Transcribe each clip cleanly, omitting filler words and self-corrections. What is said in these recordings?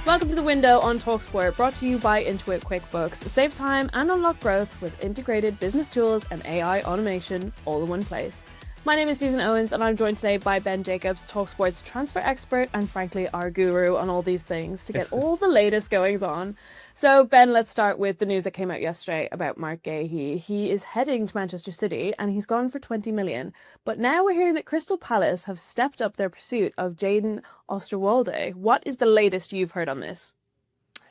Welcome to The Window on talkSPORT, brought to you by Intuit Quickbooks. Save time and unlock growth with integrated business tools and AI automation all in one place. My name is Susan Owens, and I'm joined today by Ben Jacobs, talkSPORT's transfer expert and frankly our guru on all these things to get all the latest goings on. So Ben, let's start with the news that came out yesterday about Mark Gahey. He is heading to Manchester City and he's gone for 20 million. But now we're hearing that Crystal Palace have stepped up their pursuit of Jadon Osterwolde. What is the latest you've heard on this?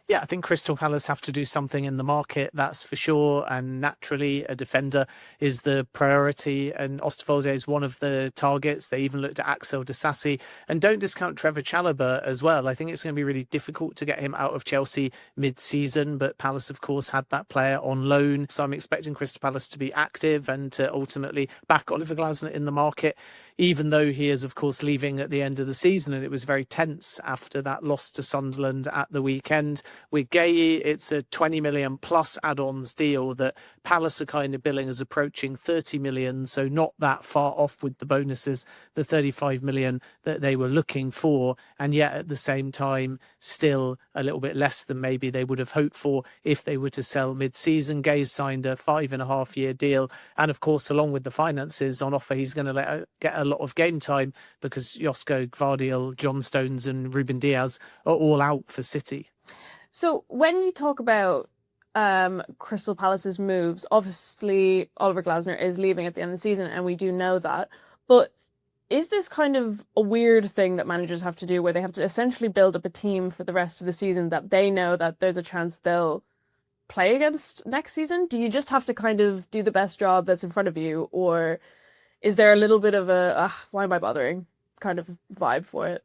Yeah, I think Crystal Palace have to do something in the market, that's for sure. And naturally, a defender is the priority. And Osterwolde is one of the targets. They even looked at Axel Disasi. And don't discount Trevor Chalobah as well. I think it's going to be really difficult to get him out of Chelsea mid-season. But Palace, of course, had that player on loan. So I'm expecting Crystal Palace to be active and to ultimately back Oliver Glasner in the market, even though he is, of course, leaving at the end of the season. And it was very tense after that loss to Sunderland at the weekend. With Gahey, it's a 20 million plus add-ons deal that Palace are kind of billing as approaching 30 million. So not that far off with the bonuses, the 35 million that they were looking for. And yet at the same time, still a little bit less than maybe they would have hoped for if they were to sell mid-season. Gahey signed a 5.5-year deal. And of course, along with the finances on offer, he's going to get a lot of game time because Josko Gvardiol, John Stones and Ruben Diaz are all out for City. So when you talk about Crystal Palace's moves, obviously Oliver Glasner is leaving at the end of the season and we do know that. But is this kind of a weird thing that managers have to do where they have to essentially build up a team for the rest of the season that they know that there's a chance they'll play against next season? Do you just have to kind of do the best job that's in front of you, or is there a little bit of a why am I bothering kind of vibe for it?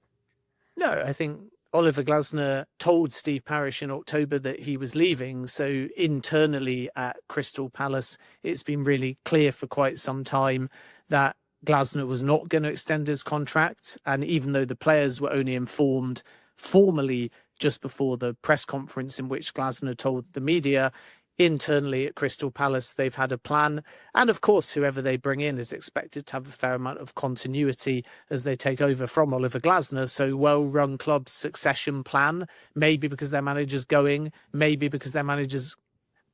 No, I think Oliver Glasner told Steve Parish in October that he was leaving. So internally at Crystal Palace, it's been really clear for quite some time that Glasner was not going to extend his contract. And even though the players were only informed formally just before the press conference in which Glasner told the media, internally at Crystal Palace, they've had a plan. And of course, whoever they bring in is expected to have a fair amount of continuity as they take over from Oliver Glasner. So well-run club's succession plan, maybe because their manager's going, maybe because their manager's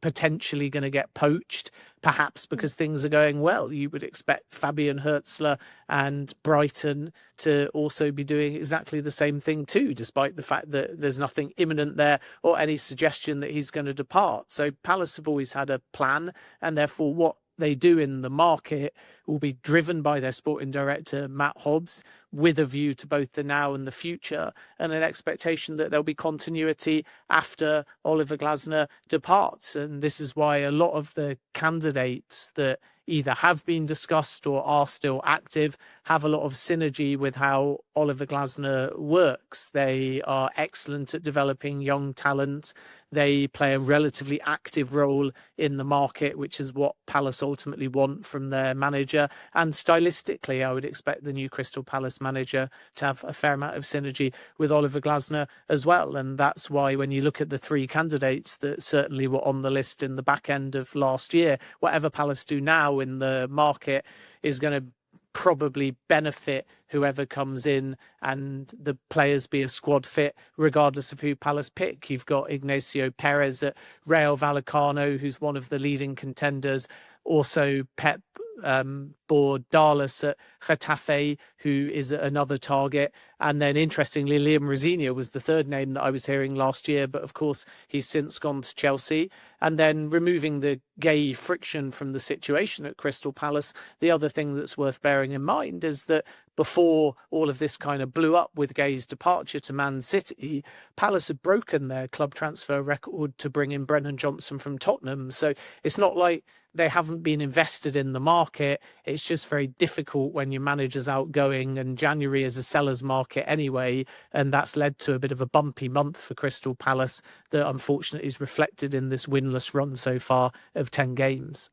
potentially going to get poached, perhaps because things are going well. You would expect Fabian Hertzler and Brighton to also be doing exactly the same thing too, despite the fact that there's nothing imminent there or any suggestion that he's going to depart. So Palace have always had a plan, and therefore what they do in the market will be driven by their sporting director, Matt Hobbs, with a view to both the now and the future, and an expectation that there'll be continuity after Oliver Glasner departs. And this is why a lot of the candidates that either have been discussed or are still active have a lot of synergy with how Oliver Glasner works. They are excellent at developing young talent. They play a relatively active role in the market, which is what Palace ultimately want from their manager. And stylistically, I would expect the new Crystal Palace manager to have a fair amount of synergy with Oliver Glasner as well. And that's why when you look at the three candidates that certainly were on the list in the back end of last year, whatever Palace do now in the market is going to probably benefit whoever comes in, and the players be a squad fit regardless of who Palace pick. You've got Ignacio Perez at Rayo Vallecano, who's one of the leading contenders. Also Pep Bordalas at Getafe, who is another target. And then interestingly, Liam Rosenior was the third name that I was hearing last year, but of course he's since gone to Chelsea. And then removing the Gahey friction from the situation at Crystal Palace, the other thing that's worth bearing in mind is that before all of this kind of blew up with Gahey's departure to Man City, Palace had broken their club transfer record to bring in Brennan Johnson from Tottenham. So it's not like they haven't been invested in the market. It's just very difficult when your manager's outgoing, and January is a seller's market anyway. And that's led to a bit of a bumpy month for Crystal Palace that unfortunately is reflected in this winless run so far of 10 games.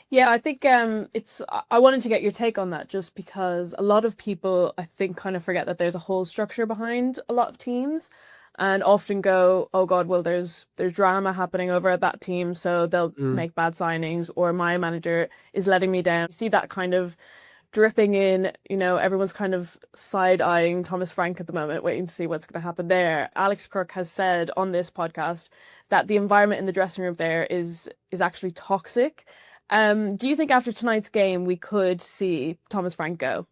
Yeah, I think I wanted to get your take on that just because a lot of people, I think, kind of forget that there's a whole structure behind a lot of teams and often go, oh God, well, there's drama happening over at that team, so they'll make bad signings, or my manager is letting me down. You see that kind of dripping in. Everyone's kind of side-eyeing Thomas Frank at the moment, waiting to see what's going to happen there. Alex Kirk has said on this podcast that the environment in the dressing room there is actually toxic. Do you think after tonight's game we could see Thomas Frank go?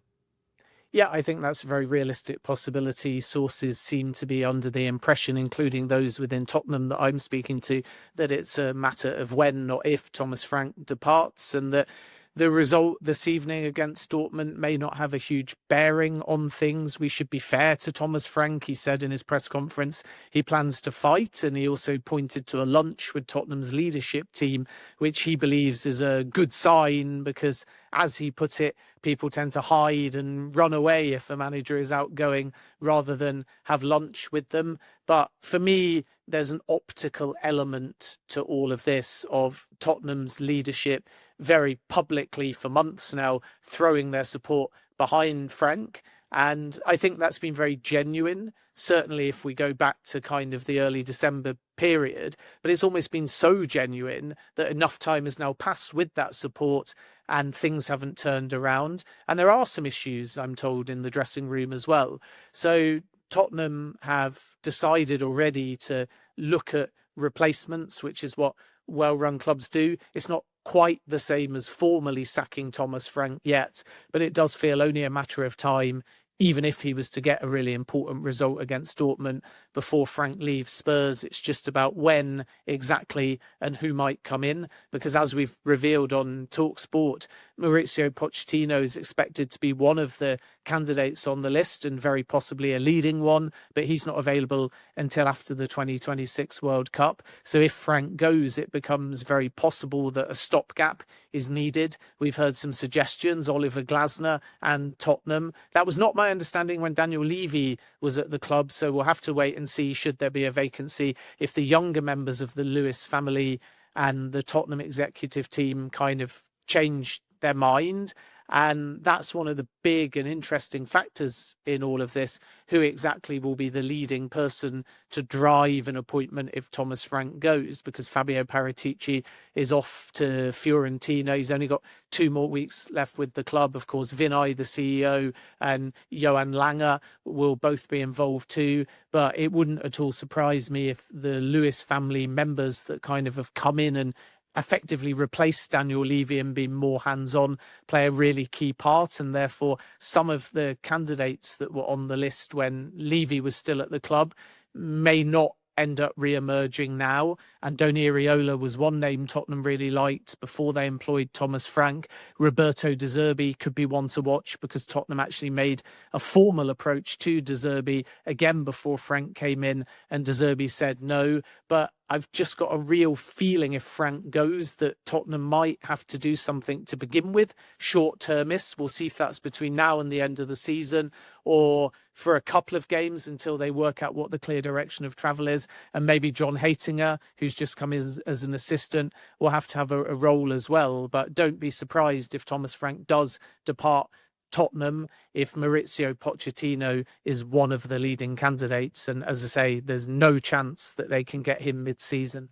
Yeah, I think that's a very realistic possibility. Sources seem to be under the impression, including those within Tottenham that I'm speaking to, that it's a matter of when, not if, Thomas Frank departs, and that the result this evening against Dortmund may not have a huge bearing on things. We should be fair to Thomas Frank. He said in his press conference he plans to fight, and he also pointed to a lunch with Tottenham's leadership team, which he believes is a good sign because, as he put it, people tend to hide and run away if a manager is outgoing rather than have lunch with them. But for me, there's an optical element to all of this of Tottenham's leadership very publicly for months now throwing their support behind Frank. And I think that's been very genuine, certainly if we go back to kind of the early December period. But it's almost been so genuine that enough time has now passed with that support and things haven't turned around. And there are some issues, I'm told, in the dressing room as well. So Tottenham have decided already to look at replacements, which is what well-run clubs do. It's not quite the same as formally sacking Thomas Frank yet, but it does feel only a matter of time, even if he was to get a really important result against Dortmund before Frank leaves Spurs. It's just about when exactly and who might come in, because as we've revealed on talkSPORT, Maurizio Pochettino is expected to be one of the candidates on the list and very possibly a leading one, but he's not available until after the 2026 World Cup. So if Frank goes, it becomes very possible that a stopgap is needed. We've heard some suggestions, Oliver Glasner and Tottenham. That was not my understanding when Daniel Levy was at the club, so we'll have to wait and see should there be a vacancy if the younger members of the Lewis family and the Tottenham executive team kind of change their mind. And that's one of the big and interesting factors in all of this, who exactly will be the leading person to drive an appointment if Thomas Frank goes, because Fabio Paratici is off to Fiorentina. He's only got 2 more weeks left with the club. Of course, Vinay, the CEO, and Johan Lange will both be involved too. But it wouldn't at all surprise me if the Lewis family members that kind of have come in and effectively replace Daniel Levy and be more hands-on play a really key part, and therefore some of the candidates that were on the list when Levy was still at the club may not end up re-emerging now. Andoni Iraola was one name Tottenham really liked before they employed Thomas Frank. Roberto De Zerbi could be one to watch because Tottenham actually made a formal approach to De Zerbi again before Frank came in, and De Zerbi said no. But I've just got a real feeling if Frank goes that Tottenham might have to do something to begin with, short-termist. We'll see if that's between now and the end of the season or for a couple of games until they work out what the clear direction of travel is. And maybe John Haitinger, who's just come in as an assistant, will have to have a role as well. But don't be surprised if Thomas Frank does depart Tottenham if Maurizio Pochettino is one of the leading candidates. And as I say, there's no chance that they can get him mid-season.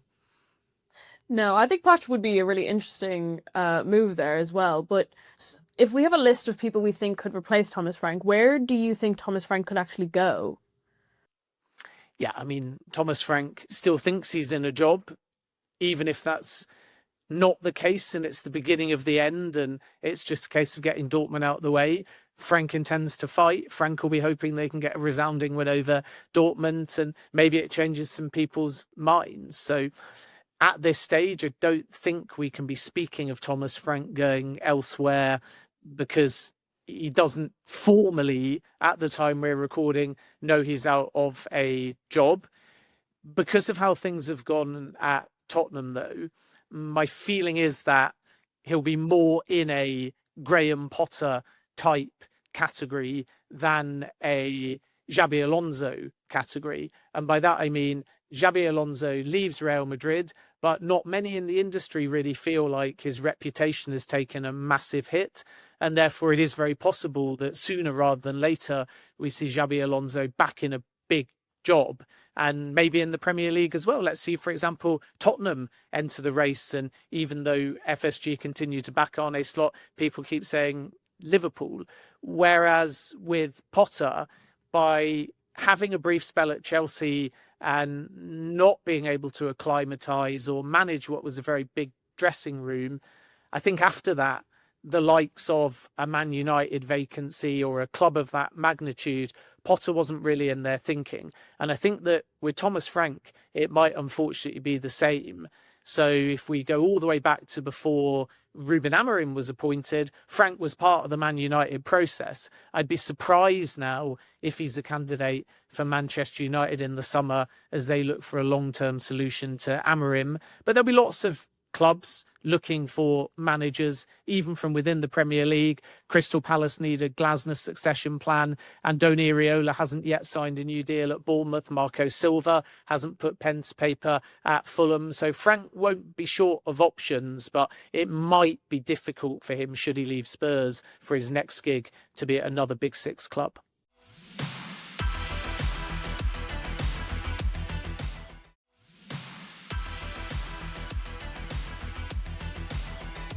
No, I think Poch would be a really interesting move there as well. But if we have a list of people we think could replace Thomas Frank, where do you think Thomas Frank could actually go? Yeah, I mean, Thomas Frank still thinks he's in a job, even if that's not the case and it's the beginning of the end and it's just a case of getting Dortmund out of the way. Frank intends to fight. Frank will be hoping they can get a resounding win over Dortmund, and maybe it changes some people's minds. So at this stage, I don't think we can be speaking of Thomas Frank going elsewhere, because he doesn't formally, at the time we're recording, know he's out of a job. Because of how things have gone at Tottenham, though, my feeling is that he'll be more in a Graham Potter type category than a Xabi Alonso category. And by that, I mean Xabi Alonso leaves Real Madrid, but not many in the industry really feel like his reputation has taken a massive hit. And therefore, it is very possible that sooner rather than later, we see Xabi Alonso back in a big job, and maybe in the Premier League as well. Let's see, for example, Tottenham enter the race. And even though FSG continue to back Arne Slot, people keep saying Liverpool. Whereas with Potter, by having a brief spell at Chelsea and not being able to acclimatise or manage what was a very big dressing room, I think after that, the likes of a Man United vacancy or a club of that magnitude, Potter wasn't really in their thinking. And I think that with Thomas Frank, it might unfortunately be the same. So if we go all the way back to before Ruben Amorim was appointed, Frank was part of the Man United process. I'd be surprised now if he's a candidate for Manchester United in the summer as they look for a long-term solution to Amorim. But there'll be lots of clubs looking for managers, even from within the Premier League. Crystal Palace need a Glasner succession plan. Andoni Iraola hasn't yet signed a new deal at Bournemouth. Marco Silva hasn't put pen to paper at Fulham. So Frank won't be short of options, but it might be difficult for him, should he leave Spurs, for his next gig to be at another Big Six club.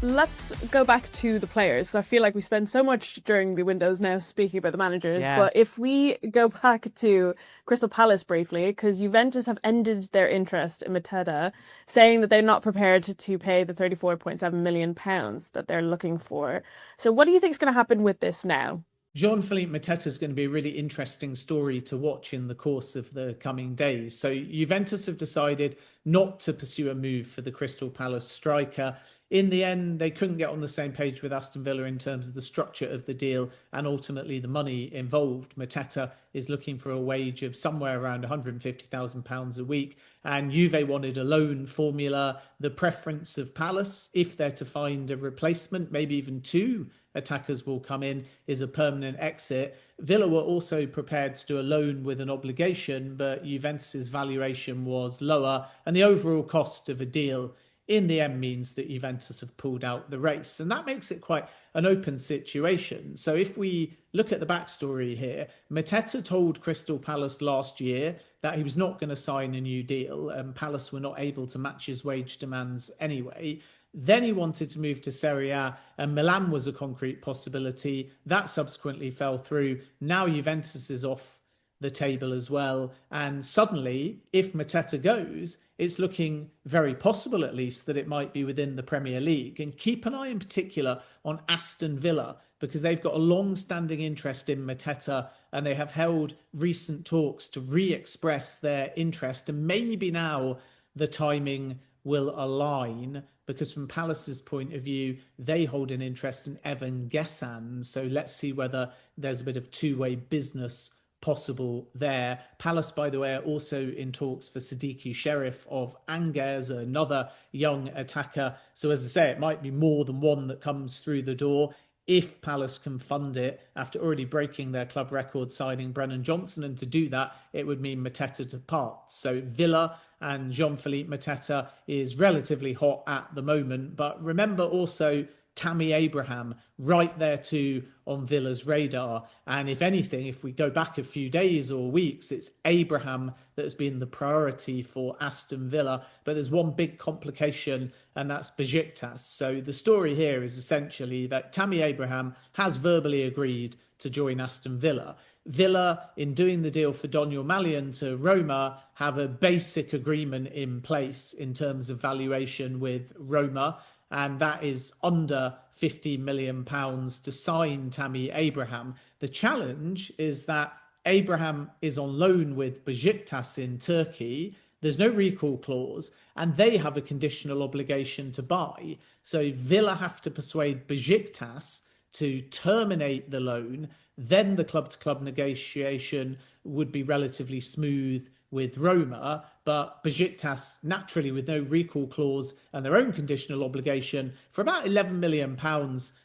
Let's go back to the players. I feel like we spend so much during the windows now speaking about the managers, but if we go back to Crystal Palace briefly, because Juventus have ended their interest in Mateta, saying that they're not prepared to pay the £34.7 million that they're looking for. So what do you think is going to happen with this now? Jean-Philippe Mateta is going to be a really interesting story to watch in the course of the coming days. So Juventus have decided not to pursue a move for the Crystal Palace striker. In the end, they couldn't get on the same page with Aston Villa in terms of the structure of the deal and ultimately the money involved. Mateta is looking for a wage of somewhere around £150,000 a week, and Juve wanted a loan formula. The preference of Palace, if they're to find a replacement, maybe even two attackers will come in, is a permanent exit. Villa were also prepared to do a loan with an obligation, but Juventus's valuation was lower, and the overall cost of a deal in the end means that Juventus have pulled out the race. And that makes it quite an open situation. So if we look at the backstory here, Mateta told Crystal Palace last year that he was not going to sign a new deal, and Palace were not able to match his wage demands anyway. Then he wanted to move to Serie A, and Milan was a concrete possibility. That subsequently fell through. Now Juventus is off the table as well. And suddenly, if Mateta goes, it's looking very possible, at least, that it might be within the Premier League. And keep an eye in particular on Aston Villa, because they've got a long-standing interest in Mateta, and they have held recent talks to re-express their interest. And maybe now the timing will align, because from Palace's point of view, they hold an interest in Evan Gessan. So let's see whether there's a bit of two-way business possible there. Palace, by the way, are also in talks for Siddiqui Sheriff of Angers, another young attacker. So as I say, it might be more than one that comes through the door if Palace can fund it after already breaking their club record signing Brennan Johnson. And to do that, it would mean Mateta departs. So Villa and Jean-Philippe Mateta is relatively hot at the moment. But remember also Tammy Abraham right there too on Villa's radar. And if anything, if we go back a few days or weeks, it's Abraham that has been the priority for Aston Villa. But there's one big complication, and that's Besiktas. So the story here is essentially that Tammy Abraham has verbally agreed to join Aston Villa. Villa, in doing the deal for Daniel Malian to Roma, have a basic agreement in place in terms of valuation with Roma, and that is under £50 million to sign Tammy Abraham. The challenge is that Abraham is on loan with Besiktas in Turkey. There's no recall clause, and they have a conditional obligation to buy. So Villa have to persuade Besiktas to terminate the loan. Then the club-to-club negotiation would be relatively smooth with Roma, but Besiktas, naturally with no recall clause and their own conditional obligation for about £11 million,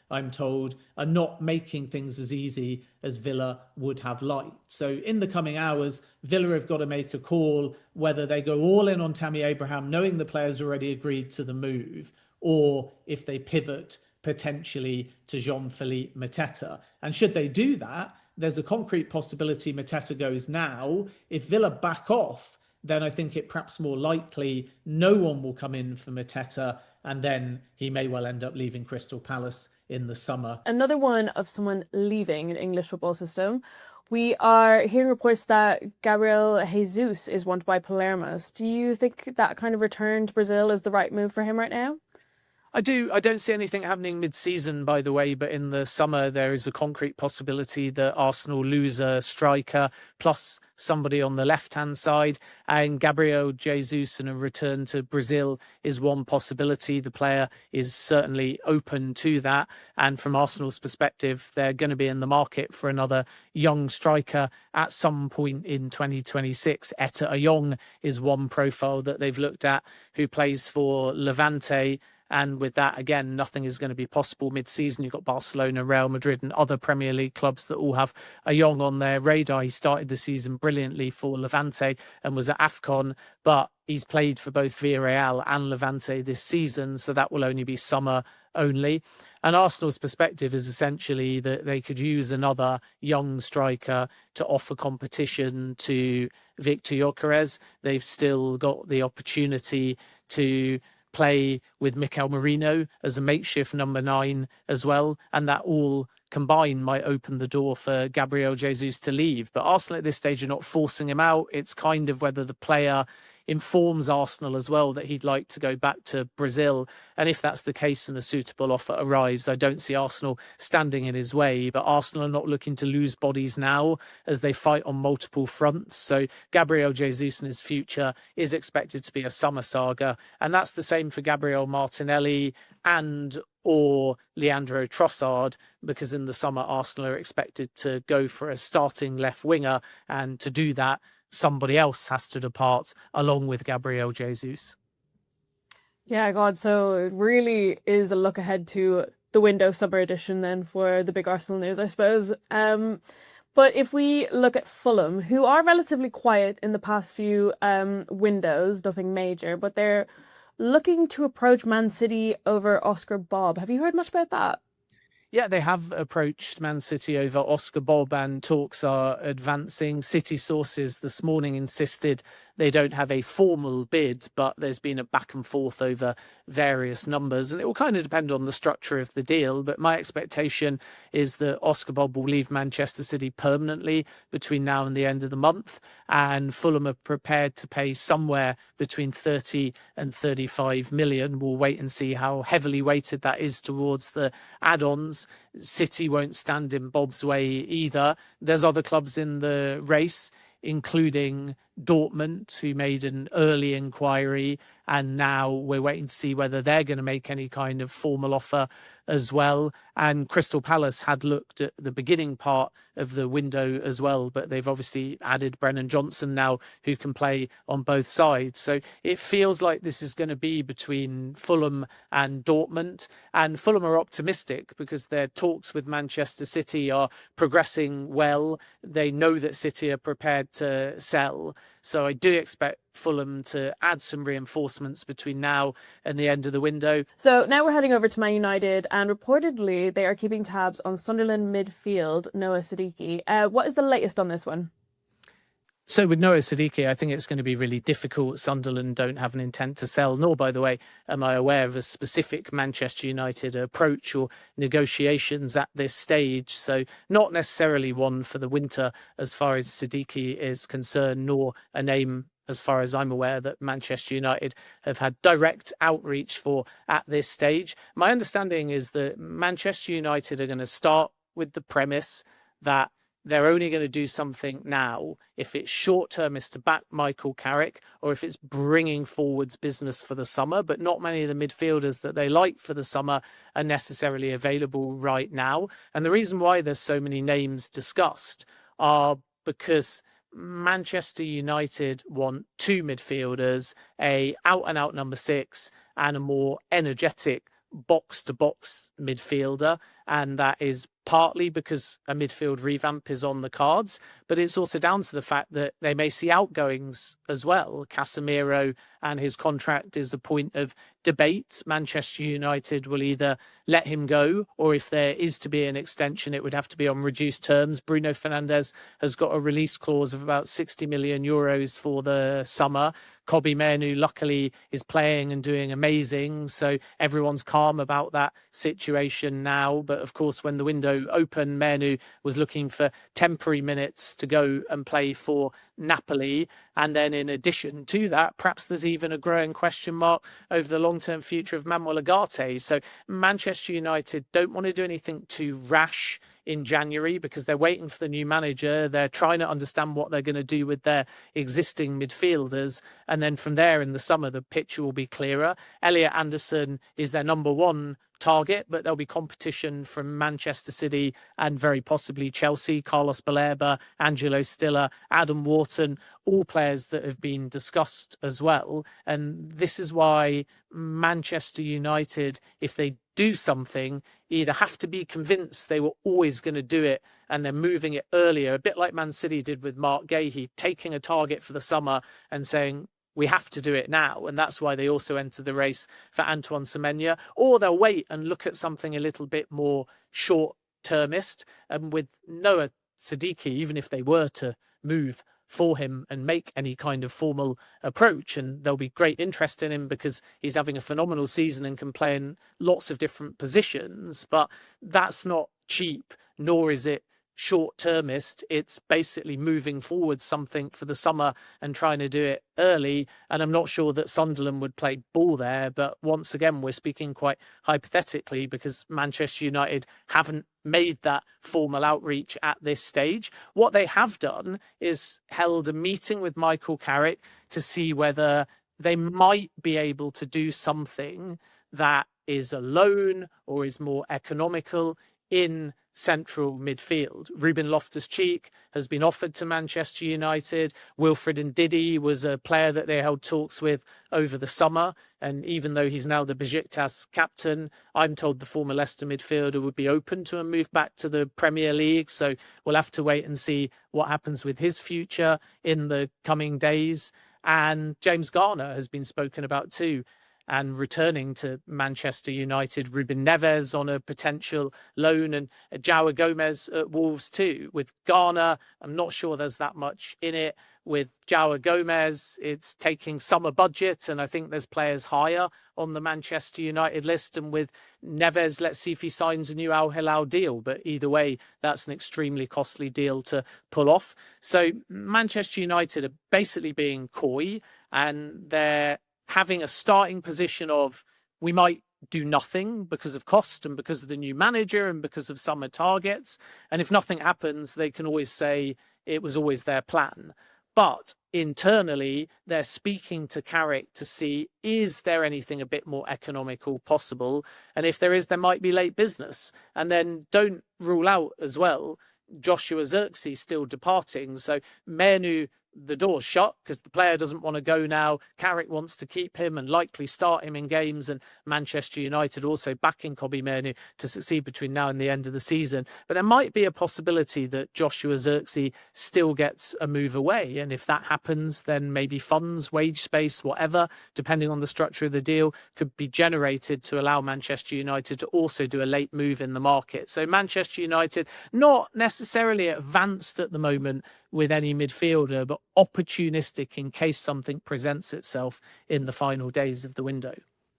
I'm told, are not making things as easy as Villa would have liked. So in the coming hours, Villa have got to make a call whether they go all in on Tammy Abraham, knowing the player's already agreed to the move, or if they pivot potentially to Jean-Philippe Mateta. And should they do that, there's a concrete possibility Mateta goes now. If Villa back off, then I think it perhaps more likely no one will come in for Mateta, and then he may well end up leaving Crystal Palace in the summer. Another one of someone leaving the English football system. We are hearing reports that Gabriel Jesus is wanted by Palermo. Do you think that kind of return to Brazil is the right move for him right now? I do. I don't see anything happening mid-season, by the way, but in the summer there is a concrete possibility that Arsenal lose a striker plus somebody on the left-hand side, and Gabriel Jesus and a return to Brazil is one possibility. The player is certainly open to that, and from Arsenal's perspective, they're going to be in the market for another young striker at some point in 2026. Etta Ayong is one profile that they've looked at, who plays for Levante. And with that, again, nothing is going to be possible mid-season. You've got Barcelona, Real Madrid and other Premier League clubs that all have Ayong on their radar. He started the season brilliantly for Levante and was at AFCON, but he's played for both Villarreal and Levante this season, so that will only be summer only. And Arsenal's perspective is essentially that they could use another young striker to offer competition to Victor Gyökeres. They've still got the opportunity to play with Mikel Merino as a makeshift number 9 as well, and that all combined might open the door for Gabriel Jesus to leave. But Arsenal at this stage are not forcing him out. It's kind of whether the player informs Arsenal as well that he'd like to go back to Brazil. And if that's the case and a suitable offer arrives, I don't see Arsenal standing in his way. But Arsenal are not looking to lose bodies now as they fight on multiple fronts. So Gabriel Jesus and his future is expected to be a summer saga. And that's the same for Gabriel Martinelli and or Leandro Trossard, because in the summer Arsenal are expected to go for a starting left winger, and to do that somebody else has to depart along with Gabriel Jesus. Yeah, God, so it really is a look ahead to the window summer edition then for the big Arsenal news, I suppose. But if we look at Fulham, who are relatively quiet in the past few windows, nothing major, but they're looking to approach Man City over Oscar Bobb. Have you heard much about that? Yeah, they have approached Man City over Oscar Bobb, and talks are advancing. City sources this morning insisted they don't have a formal bid, but there's been a back and forth over various numbers, and it will kind of depend on the structure of the deal. But my expectation is that Oscar Bobb will leave Manchester City permanently between now and the end of the month, and Fulham are prepared to pay somewhere between 30 and 35 million. We'll wait and see how heavily weighted that is towards the add-ons. City won't stand in Bobb's way either. There's other clubs in the race, including Dortmund, who made an early inquiry, and now we're waiting to see whether they're going to make any kind of formal offer as well. And Crystal Palace had looked at the beginning part of the window as well, but they've obviously added Brennan Johnson now, who can play on both sides. So it feels like this is going to be between Fulham and Dortmund, and Fulham are optimistic because their talks with Manchester City are progressing well. They know that City are prepared to sell. So I do expect Fulham to add some reinforcements between now and the end of the window. So now we're heading over to Man United, and reportedly they are keeping tabs on Sunderland midfield Noah Siddiqui. What is the latest on this one? So with Noah Siddiqui, I think it's going to be really difficult. Sunderland don't have an intent to sell, nor, by the way, am I aware of a specific Manchester United approach or negotiations at this stage. So not necessarily one for the winter as far as Siddiqui is concerned, nor a name, as far as I'm aware, that Manchester United have had direct outreach for at this stage. My understanding is that Manchester United are going to start with the premise that they're only going to do something now if it's short-term is to back Michael Carrick, or if it's bringing forwards business for the summer. But not many of the midfielders that they like for the summer are necessarily available right now. And the reason why there's so many names discussed are because Manchester United want two midfielders, a out-and-out number 6 and a more energetic box-to-box midfielder. And that is partly because a midfield revamp is on the cards, but it's also down to the fact that they may see outgoings as well. Casemiro and his contract is a point of debate. Manchester United will either let him go, or if there is to be an extension, it would have to be on reduced terms. Bruno Fernandes has got a release clause of about 60 million euros for the summer. Kobbie Mainoo, luckily, is playing and doing amazing. So everyone's calm about that situation now. But of course, when the window opened, Mainoo was looking for temporary minutes to go and play for Napoli. And then in addition to that, perhaps there's even a growing question mark over the long-term future of Manuel Ugarte. So Manchester United don't want to do anything too rash in January because they're waiting for the new manager. They're trying to understand what they're going to do with their existing midfielders. And then from there in the summer, the picture will be clearer. Elliot Anderson is their number one target, but there'll be competition from Manchester City and very possibly Chelsea. Carlos Baleba, Angelo Stiller, Adam Wharton, all players that have been discussed as well. And this is why Manchester United, if they do something, either have to be convinced they were always going to do it and they're moving it earlier, a bit like Man City did with Mark Gahey, taking a target for the summer and saying, we have to do it now. And that's why they also enter the race for Antoine Semenyo. Or they'll wait and look at something a little bit more short-termist. And with Noah Siddiqui, even if they were to move for him and make any kind of formal approach, and there'll be great interest in him because he's having a phenomenal season and can play in lots of different positions. But that's not cheap, nor is it short-termist. It's basically moving forward something for the summer and trying to do it early. And I'm not sure that Sunderland would play ball there, but once again, we're speaking quite hypothetically because Manchester United haven't made that formal outreach at this stage. What they have done is held a meeting with Michael Carrick to see whether they might be able to do something that is a loan or is more economical in central midfield. Ruben Loftus-Cheek has been offered to Manchester United. Wilfred Ndidi was a player that they held talks with over the summer. And even though he's now the Besiktas captain, I'm told the former Leicester midfielder would be open to a move back to the Premier League. So we'll have to wait and see what happens with his future in the coming days. And James Garner has been spoken about too, and returning to Manchester United. Ruben Neves on a potential loan, and João Gomez at Wolves too. With Garner, I'm not sure there's that much in it. With João Gomez, it's taking summer budget, and I think there's players higher on the Manchester United list. And with Neves, let's see if he signs a new Al Hilal deal. But either way, that's an extremely costly deal to pull off. So Manchester United are basically being coy, and they're having a starting position of we might do nothing because of cost and because of the new manager and because of summer targets. And if nothing happens, they can always say it was always their plan. But internally, they're speaking to Carrick to see, is there anything a bit more economical possible? And if there is, there might be late business. And then don't rule out as well Joshua Zirkzee still departing. So Mainoo, the door's shut because the player doesn't want to go now. Carrick wants to keep him and likely start him in games, and Manchester United also backing Kobbie Mainoo to succeed between now and the end of the season. But there might be a possibility that Joshua Zirkzee still gets a move away, and if that happens, then maybe funds, wage space, whatever, depending on the structure of the deal, could be generated to allow Manchester United to also do a late move in the market. So Manchester United not necessarily advanced at the moment with any midfielder, but opportunistic in case something presents itself in the final days of the window.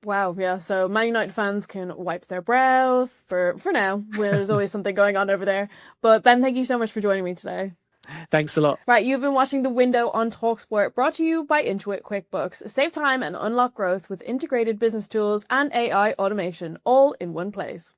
Wow, yeah, so Man United fans can wipe their brow for now. There's always something going on over there. But Ben, thank you so much for joining me today. Thanks a lot. Right, you've been watching The Window on talkSPORT, brought to you by Intuit Quickbooks. Save time and unlock growth with integrated business tools and AI automation, all in one place.